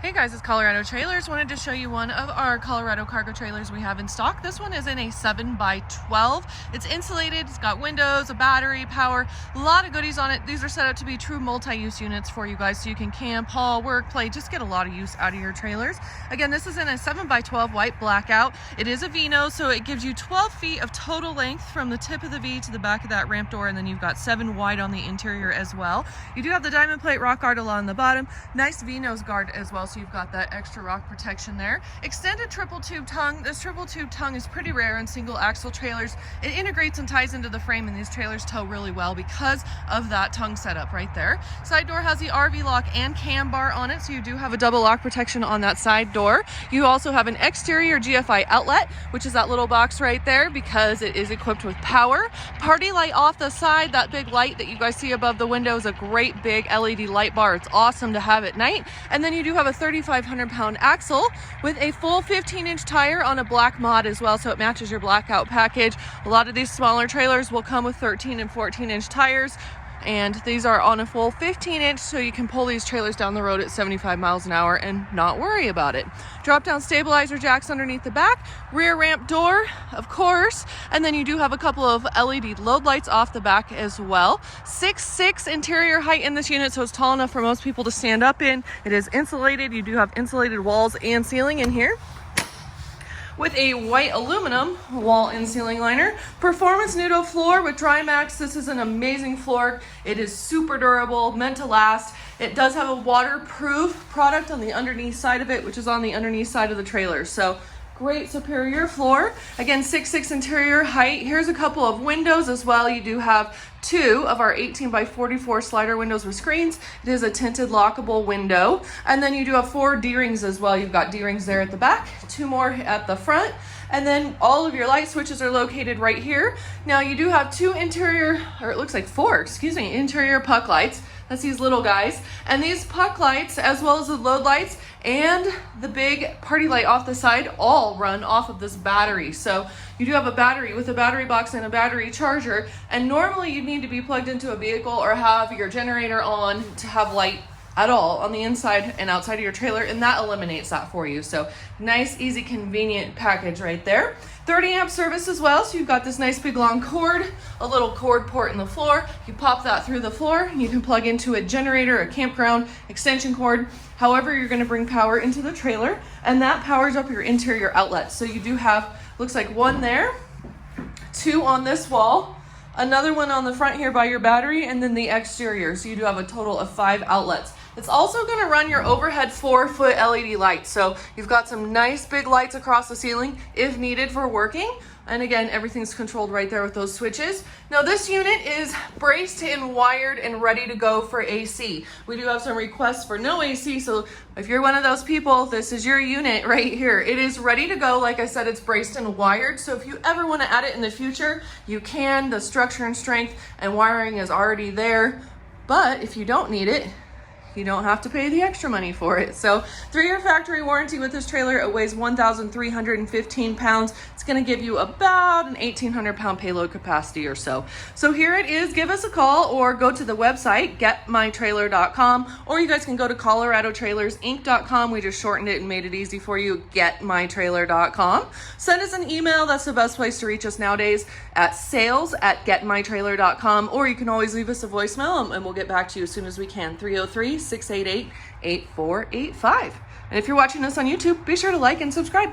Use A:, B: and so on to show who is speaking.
A: Hey guys, it's Colorado Trailers. Wanted to show you one of our Colorado cargo trailers we have in stock. This one is in a 7x12. It's insulated, it's got windows, a battery, power, a lot of goodies on it. These are set up to be true multi-use units for you guys, so you can camp, haul, work, play, just get a lot of use out of your trailers. Again, this is in a 7x12 white Blackout. It is a V-nose, so it gives you 12 feet of total length from the tip of the V to the back of that ramp door, and then you've got 7 wide on the interior as well. You do have the diamond plate rock guard along the bottom, nice V-nose guard as well, so you've got that extra rock protection there. Extended triple tube tongue. This triple tube tongue is pretty rare in single axle trailers. It integrates and ties into the frame, and these trailers tow really well because of that tongue setup right there. Side door has the RV lock and cam bar on it, so you do have a double lock protection on that side door. You also have an exterior GFI outlet, which is that little box right there, because it is equipped with power. Party light off the side, that big light that you guys see above the window is a great big LED light bar. It's awesome to have at night. And then you do have a 3,500-pound axle with a full 15-inch tire on a black mod as well, so it matches your Blackout package. A lot of these smaller trailers will come with 13 and 14-inch tires, and these are on a full 15-inch, so you can pull these trailers down the road at 75 miles an hour and not worry about it. Drop-down stabilizer jacks underneath the back, rear ramp door, of course, and then you do have a couple of LED load lights off the back as well. 6'6" interior height in this unit, so it's tall enough for most people to stand up in. It is insulated. You do have insulated walls and ceiling in here, with a white aluminum wall and ceiling liner. Performance Nudo floor with Dry Maxx. This is an amazing floor. It is super durable, meant to last. It does have a waterproof product on the underneath side of it, which is on the underneath side of the trailer. So great superior floor. Again, 6'6" interior height. Here's a couple of windows as well. You do have 2 of our 18x44 slider windows with screens. It is a tinted lockable window. And then you do have 4 D-rings as well. You've got D-rings there at the back, 2 more at the front. And then all of your light switches are located right here. Now you do have 2 interior, or it looks like 4, excuse me, interior puck lights. That's these little guys. And these puck lights, as well as the load lights and the big party light off the side, all run off of this battery. So you do have a battery with a battery box and a battery charger. And normally you need to be plugged into a vehicle or have your generator on to have light at all on the inside and outside of your trailer, and that eliminates that for you. So nice, easy, convenient package right there. 30 amp service as well, so you've got this nice big long cord, a little cord port in the floor. You pop that through the floor and you can plug into a generator, a campground, extension cord, however you're going to bring power into the trailer, and that powers up your interior outlets. So you do have, looks like 1 there, 2 on this wall, another one on the front here by your battery, and then the exterior. So you do have a total of 5 outlets. It's also going to run your overhead 4-foot LED lights. So you've got some nice big lights across the ceiling if needed for working. And again, everything's controlled right there with those switches. Now this unit is braced and wired and ready to go for AC. We do have some requests for no AC, so if you're one of those people, this is your unit right here. It is ready to go. Like I said, it's braced and wired, so if you ever want to add it in the future, you can. The structure and strength and wiring is already there, but if you don't need it, you don't have to pay the extra money for it. So 3-year factory warranty with this trailer. It weighs 1,315 pounds. It's going to give you about an 1,800 pound payload capacity or so. So here it is. Give us a call or go to the website, getmytrailer.com, or you guys can go to coloradotrailersinc.com. We just shortened it and made it easy for you, getmytrailer.com. Send us an email. That's the best place to reach us nowadays, at sales@getmytrailer.com, or you can always leave us a voicemail and we'll get back to you as soon as we can. 303-688-8485. And if you're watching us on YouTube, be sure to like and subscribe.